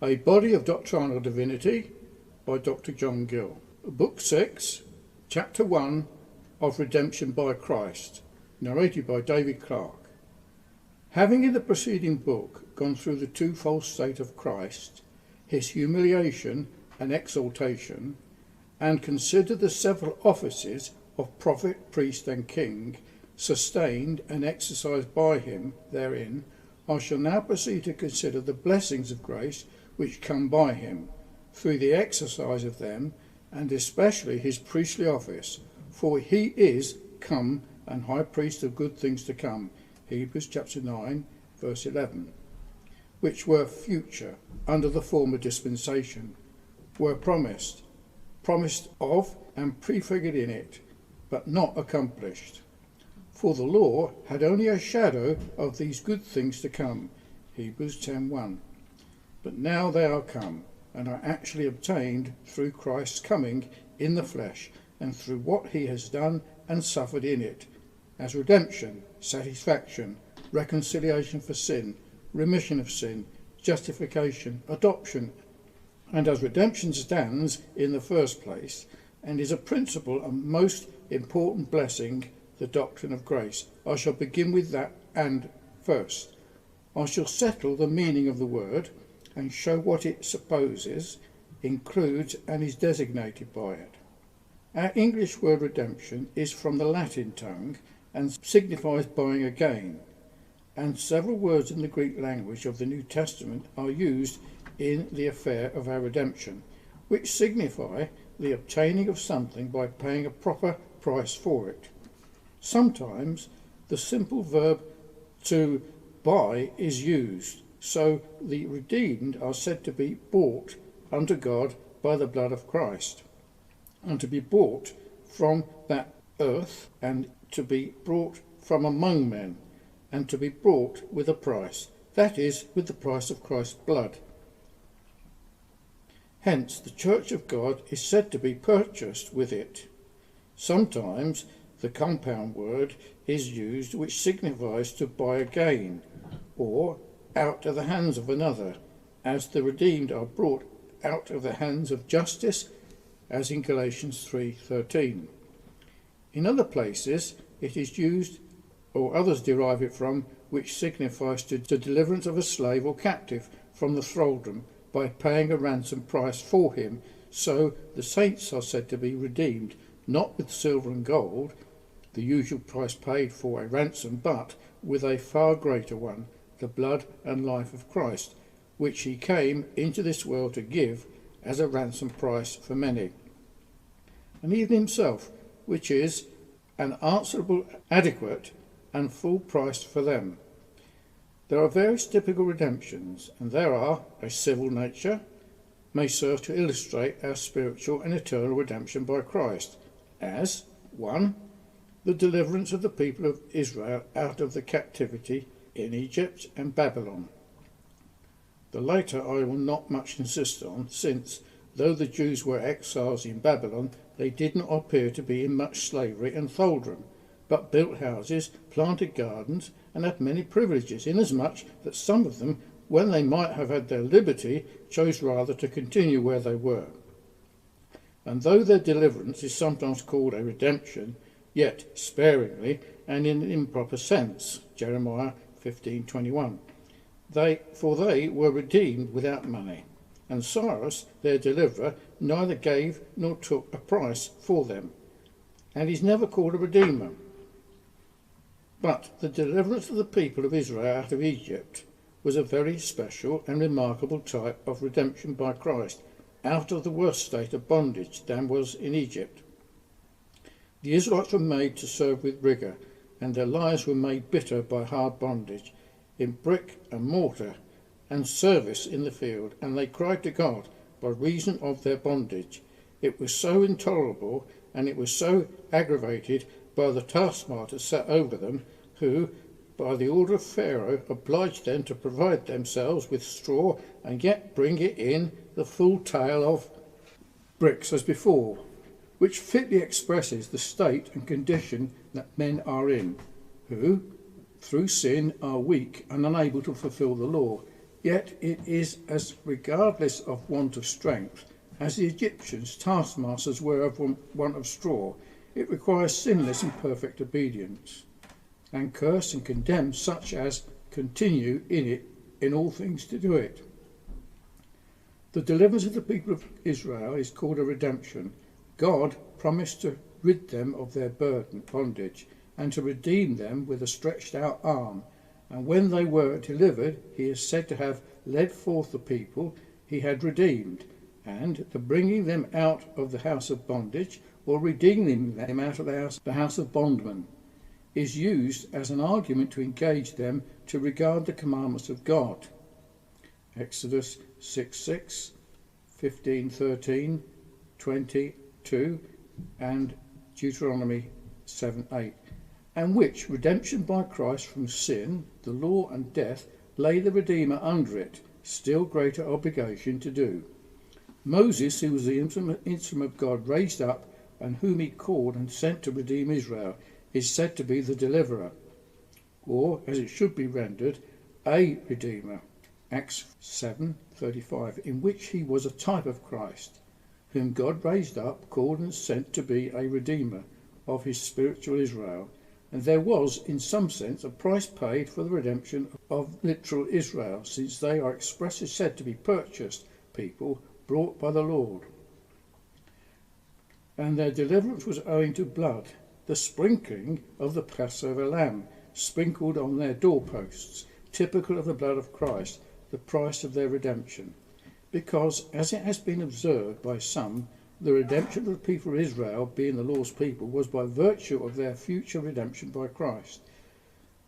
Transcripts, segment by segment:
A Body of Doctrinal Divinity by Dr. John Gill. Book 6, Chapter 1 of Redemption by Christ, narrated by David Clarke. Having in the preceding book gone through the twofold state of Christ, his humiliation and exaltation, and considered the several offices of prophet, priest and king, sustained and exercised by him therein, I shall now proceed to consider the blessings of grace which come by him, through the exercise of them, and especially his priestly office, for he is come and high priest of good things to come, Hebrews chapter 9, verse 11, which were future under the former dispensation, were promised of and prefigured in it, but not accomplished. For the law had only a shadow of these good things to come, Hebrews 10:1. But now they are come, and are actually obtained through Christ's coming in the flesh, and through what he has done and suffered in it, as redemption, satisfaction, reconciliation for sin, remission of sin, justification, adoption, and as redemption stands in the first place, and is a principal and most important blessing, the doctrine of grace. I shall begin with that, and first I shall settle the meaning of the word, and show what it supposes, includes, and is designated by it. Our English word redemption is from the Latin tongue, and signifies buying again, and several words in the Greek language of the New Testament are used in the affair of our redemption, which signify the obtaining of something by paying a proper price for it. Sometimes the simple verb to buy is used, so the redeemed are said to be bought unto God by the blood of Christ, and to be bought from that earth, and to be brought from among men, and to be bought with a price, that is, with the price of Christ's blood. Hence the Church of God is said to be purchased with it. Sometimes the compound word is used which signifies to buy again, or out of the hands of another, as the redeemed are brought out of the hands of justice, as in Galatians 3:13. In other places it is used, or others derive it from, which signifies to the deliverance of a slave or captive from the thraldom by paying a ransom price for him. So the saints are said to be redeemed, not with silver and gold, the usual price paid for a ransom, but with a far greater one, the blood and life of Christ, which he came into this world to give as a ransom price for many, and even himself, which is an answerable, adequate and full price for them. There are various typical redemptions, and there are a civil nature, may serve to illustrate our spiritual and eternal redemption by Christ, as 1. The deliverance of the people of Israel out of the captivity in Egypt and Babylon. The later I will not much insist on, since, though the Jews were exiles in Babylon, they did not appear to be in much slavery and thraldom, but built houses, planted gardens, and had many privileges, inasmuch that some of them, when they might have had their liberty, chose rather to continue where they were. And though their deliverance is sometimes called a redemption, yet sparingly and in an improper sense, Jeremiah 15:21. For they were redeemed without money, and Cyrus, their deliverer, neither gave nor took a price for them, and is never called a redeemer. But the deliverance of the people of Israel out of Egypt was a very special and remarkable type of redemption by Christ, out of the worst state of bondage than was in Egypt. The Israelites were made to serve with rigour, and their lives were made bitter by hard bondage, in brick and mortar, and service in the field, and they cried to God by reason of their bondage. It was so intolerable, and it was so aggravated by the taskmasters set over them, who, by the order of Pharaoh, obliged them to provide themselves with straw, and yet bring it in the full tale of bricks as before, which fitly expresses the state and condition that men are in, who, through sin, are weak and unable to fulfil the law, Yet it is as regardless of want of strength as the Egyptians' taskmasters were of want of straw. It requires sinless and perfect obedience, and curse and condemn such as continue in it in all things to do it. The deliverance of the people of Israel is called a redemption. God promised to rid them of their bondage, and to redeem them with a stretched out arm. And when they were delivered, he is said to have led forth the people he had redeemed, and the bringing them out of the house of bondage, or redeeming them out of the house of bondmen, is used as an argument to engage them to regard the commandments of God. Exodus 6:6, 15:13, 22, and Deuteronomy 7:8, and which redemption by Christ from sin, the law and death lay the Redeemer under it, still greater obligation to do. Moses, who was the instrument of God raised up, and whom he called and sent to redeem Israel, is said to be the deliverer, or, as it should be rendered, a redeemer. Acts 7:35, in which he was a type of Christ, whom God raised up, called and sent to be a redeemer of his spiritual Israel. And there was, in some sense, a price paid for the redemption of literal Israel, since they are expressly said to be purchased people brought by the Lord. And their deliverance was owing to blood, the sprinkling of the Passover lamb, sprinkled on their doorposts, typical of the blood of Christ, the price of their redemption. Because, as it has been observed by some, the redemption of the people of Israel, being the Lord's people, was by virtue of their future redemption by Christ,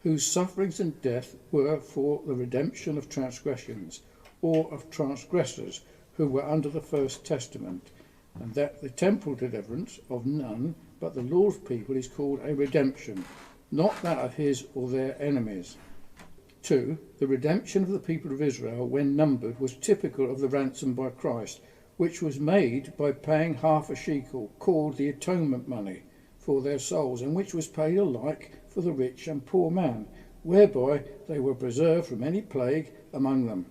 whose sufferings and death were for the redemption of transgressions, or of transgressors who were under the first testament, and that the temporal deliverance of none but the Lord's people is called a redemption, not that of his or their enemies. 2. The redemption of the people of Israel, when numbered, was typical of the ransom by Christ, which was made by paying half a shekel, called the atonement money, for their souls, and which was paid alike for the rich and poor man, whereby they were preserved from any plague among them.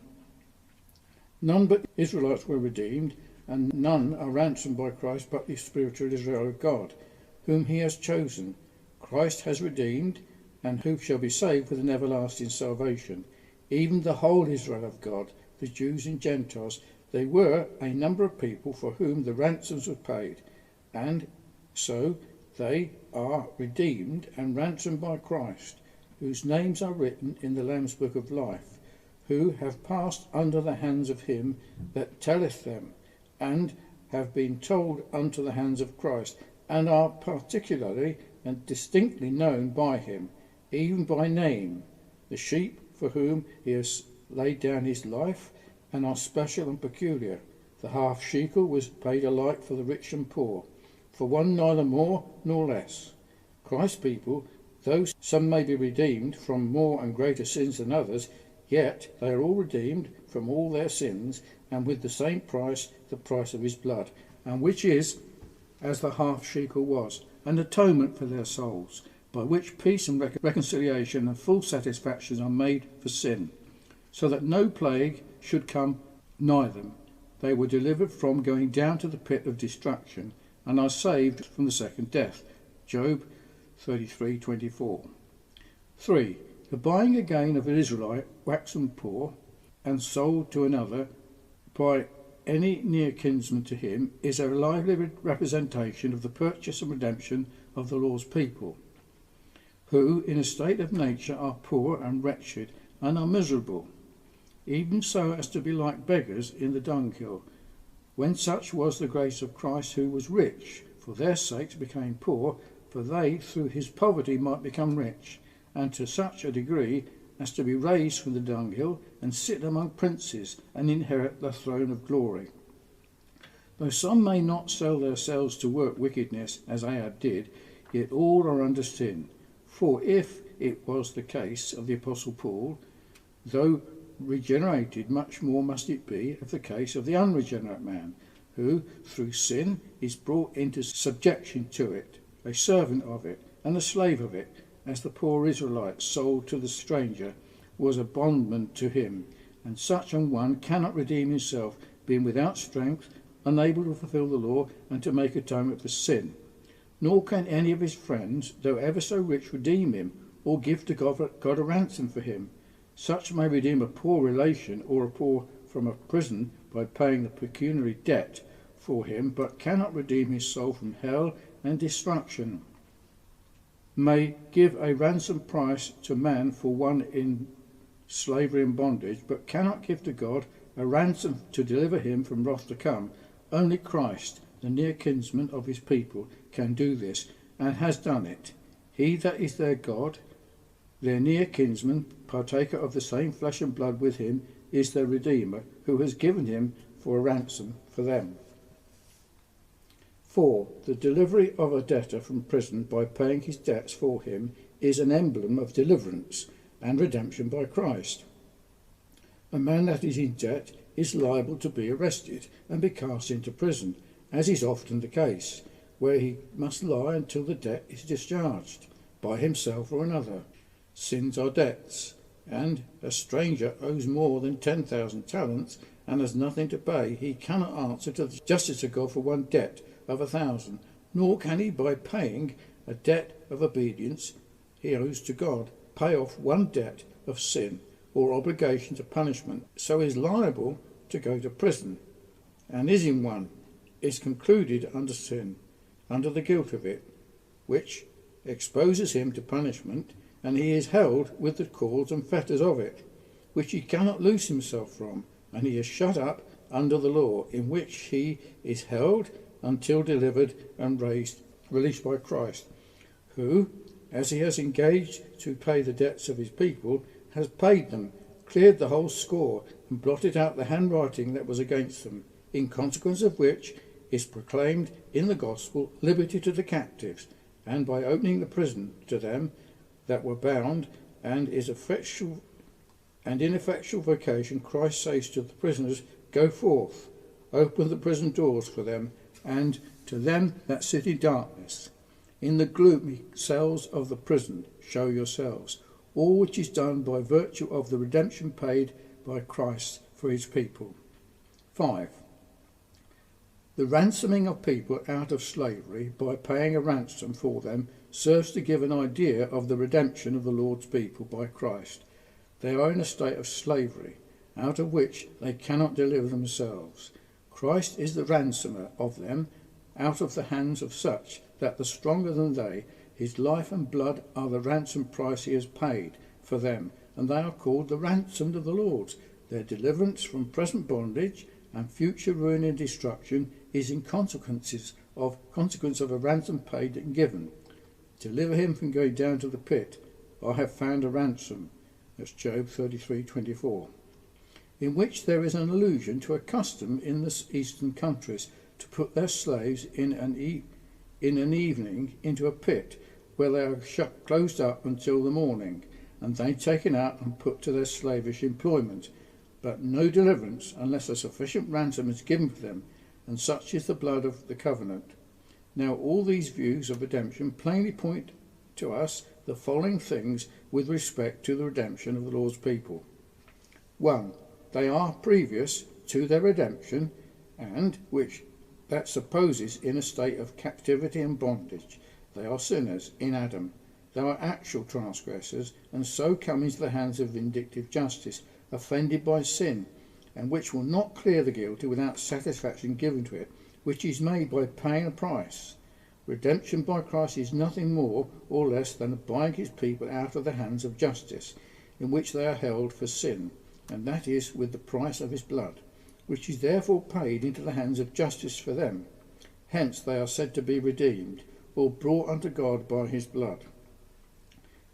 None but Israelites were redeemed, and none are ransomed by Christ but the spiritual Israel of God, whom he has chosen. Christ has redeemed, and who shall be saved with an everlasting salvation, even the whole Israel of God, the Jews and Gentiles. They were a number of people for whom the ransoms were paid, and so they are redeemed and ransomed by Christ, whose names are written in the Lamb's book of life, who have passed under the hands of him that telleth them, and have been told unto the hands of Christ, and are particularly and distinctly known by him, even by name, the sheep for whom he has laid down his life, and are special and peculiar. The half shekel was paid alike for the rich and poor, for one neither more nor less. Christ's people, though some may be redeemed from more and greater sins than others, yet they are all redeemed from all their sins, and with the same price, the price of his blood, and which is, as the half shekel was, an atonement for their souls, by which peace and reconciliation and full satisfaction are made for sin, so that no plague should come nigh them. They were delivered from going down to the pit of destruction, and are saved from the second death. Job 33:24. 3. The buying again of an Israelite waxen poor and sold to another by any near kinsman to him is a lively representation of the purchase and redemption of the Lord's people, who in a state of nature are poor and wretched and are miserable, even so as to be like beggars in the dunghill, when such was the grace of Christ, who was rich, for their sakes became poor, for they through his poverty might become rich, and to such a degree as to be raised from the dunghill, and sit among princes, and inherit the throne of glory. Though some may not sell themselves to work wickedness, as Ahab did, yet all are under sin. For if it was the case of the Apostle Paul, though regenerated, much more must it be of the case of the unregenerate man, who through sin is brought into subjection to it, a servant of it, and a slave of it, as the poor Israelite sold to the stranger was a bondman to him, and such an one cannot redeem himself, being without strength, unable to fulfil the law, and to make atonement for sin. Nor can any of his friends, though ever so rich, redeem him, or give to God a ransom for him. Such may redeem a poor relation or a poor from a prison by paying the pecuniary debt for him, but cannot redeem his soul from hell and destruction. May give a ransom price to man for one in slavery and bondage, but cannot give to God a ransom to deliver him from wrath to come. Only Christ, the near kinsman of his people, can do this, and has done it. He that is their God, their near kinsman, partaker of the same flesh and blood with him, is their Redeemer, who has given him for a ransom for them. 4. The delivery of a debtor from prison by paying his debts for him is an emblem of deliverance and redemption by Christ. A man that is in debt is liable to be arrested and be cast into prison, as is often the case, where he must lie until the debt is discharged by himself or another. Sins are debts, and a stranger owes more than 10,000 talents and has nothing to pay. He cannot answer to the justice of God for one debt of 1,000, nor can he, by paying a debt of obedience he owes to God, pay off one debt of sin or obligation to punishment. So he is liable to go to prison, and is in one, is concluded under sin, under the guilt of it, which exposes him to punishment, and he is held with the cords and fetters of it, which he cannot loose himself from, and he is shut up under the law, in which he is held until delivered and released by Christ, who, as he has engaged to pay the debts of his people, has paid them, cleared the whole score, and blotted out the handwriting that was against them, in consequence of which is proclaimed in the gospel liberty to the captives, and by opening the prison to them that were bound, and in effectual vocation, Christ says to the prisoners, Go forth, open the prison doors for them, and to them that sit in darkness, in the gloomy cells of the prison, show yourselves, all which is done by virtue of the redemption paid by Christ for his people. 5. The ransoming of people out of slavery by paying a ransom for them serves to give an idea of the redemption of the Lord's people by Christ. They are in a state of slavery, out of which they cannot deliver themselves. Christ is the ransomer of them out of the hands of such that the stronger than they, his life and blood are the ransom price he has paid for them, and they are called the ransomed of the Lord. Their deliverance from present bondage and future ruin and destruction is in consequence of a ransom paid and given. Deliver him from going down to the pit. I have found a ransom. That's Job 33:24. In which there is an allusion to a custom in the eastern countries to put their slaves in an evening into a pit, where they are closed up until the morning, and they taken out and put to their slavish employment, but no deliverance unless a sufficient ransom is given for them, and such is the blood of the covenant. Now all these views of redemption plainly point to us the following things with respect to the redemption of the Lord's people. 1. They are previous to their redemption, and which that supposes in a state of captivity and bondage. They are sinners in Adam. They are actual transgressors, and so come into the hands of vindictive justice, offended by sin, and which will not clear the guilty without satisfaction given to it, which is made by paying a price. Redemption by Christ is nothing more or less than buying his people out of the hands of justice, in which they are held for sin, and that is with the price of his blood, which is therefore paid into the hands of justice for them. Hence they are said to be redeemed, or brought unto God by his blood.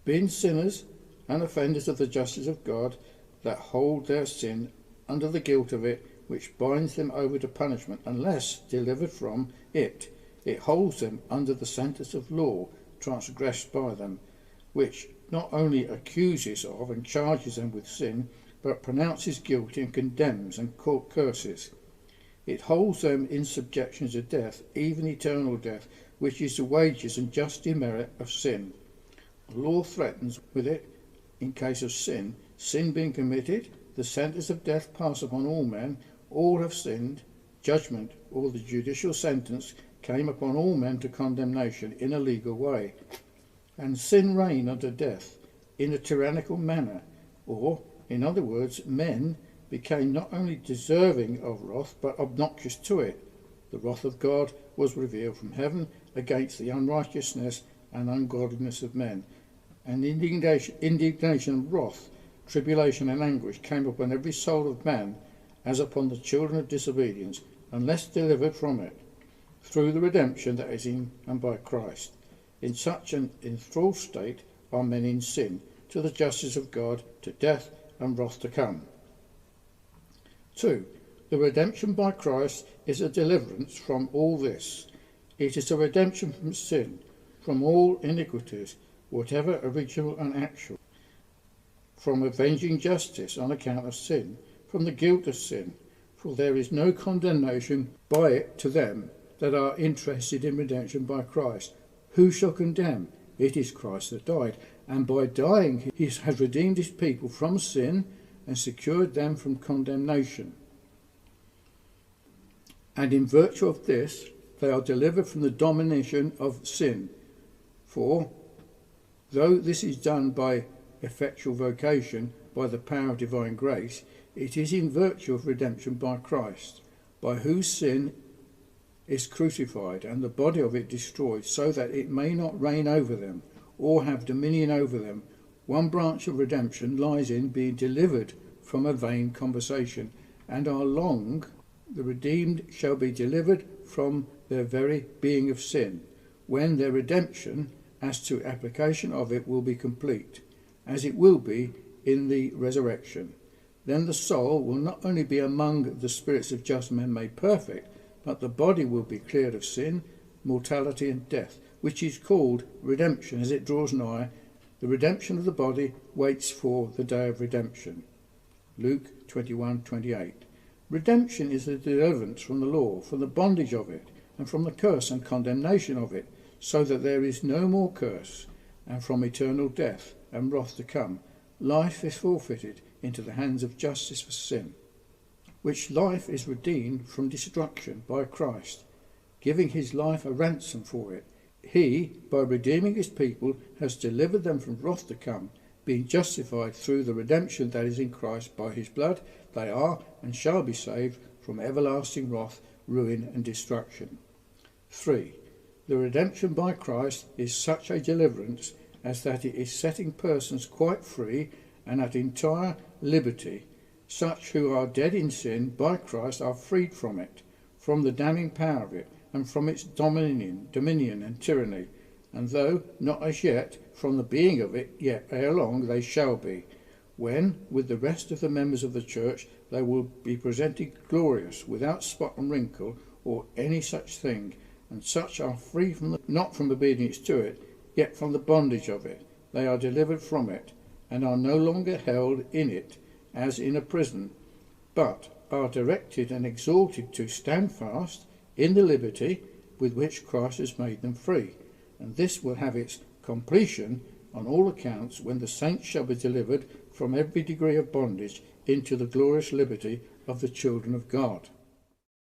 Being sinners and offenders of the justice of God, that hold their sin under the guilt of it, which binds them over to punishment, unless delivered from it, it holds them under the sentence of law transgressed by them, which not only accuses of and charges them with sin, but pronounces guilty and condemns and curses. It holds them in subjection to death, even eternal death, which is the wages and just demerit of sin. The law threatens with it in case of sin being committed, the sentence of death passed upon all men. All have sinned. Judgment, or the judicial sentence, came upon all men to condemnation in a legal way. And sin reigned unto death in a tyrannical manner, or, in other words, men became not only deserving of wrath, but obnoxious to it. The wrath of God was revealed from heaven against the unrighteousness and ungodliness of men. And indignation and wrath, tribulation and anguish came upon every soul of man, as upon the children of disobedience, unless delivered from it, through the redemption that is in and by Christ. In such an enthralled state are men in sin, to the justice of God, to death and wrath to come. 2. The redemption by Christ is a deliverance from all this. It is a redemption from sin, from all iniquities, whatever original and actual, from avenging justice on account of sin, from the guilt of sin, for there is no condemnation by it to them that are interested in redemption by Christ. Who shall condemn? It is Christ that died, and by dying he has redeemed his people from sin and secured them from condemnation. And in virtue of this they are delivered from the domination of sin. For, though this is done by effectual vocation, by the power of divine grace, it is in virtue of redemption by Christ, by whose sin is crucified, and the body of it destroyed, so that it may not reign over them, or have dominion over them. One branch of redemption lies in being delivered from a vain conversation, and are long the redeemed shall be delivered from their very being of sin, when their redemption, as to application of it, will be complete, as it will be in the resurrection. Then the soul will not only be among the spirits of just men made perfect, but the body will be cleared of sin, mortality and death, which is called redemption as it draws nigh. The redemption of the body waits for the day of redemption. Luke 21:28. Redemption is the deliverance from the law, from the bondage of it, and from the curse and condemnation of it, so that there is no more curse, and from eternal death and wrath to come, life is forfeited into the hands of justice for sin, which life is redeemed from destruction by Christ, giving his life a ransom for it. He, by redeeming his people, has delivered them from wrath to come, being justified through the redemption that is in Christ. By his blood they are and shall be saved from everlasting wrath, ruin and destruction. 3. The redemption by Christ is such a deliverance as that it is setting persons quite free and at entire liberty. Such who are dead in sin by Christ are freed from it, from the damning power of it, and from its dominion and tyranny, and though not as yet from the being of it, yet ere long they shall be, when, with the rest of the members of the church, they will be presented glorious, without spot and wrinkle, or any such thing, and such are free from not from obedience to it, yet from the bondage of it. They are delivered from it, and are no longer held in it as in a prison, but are directed and exhorted to stand fast in the liberty with which Christ has made them free. And this will have its completion on all accounts when the saints shall be delivered from every degree of bondage into the glorious liberty of the children of God.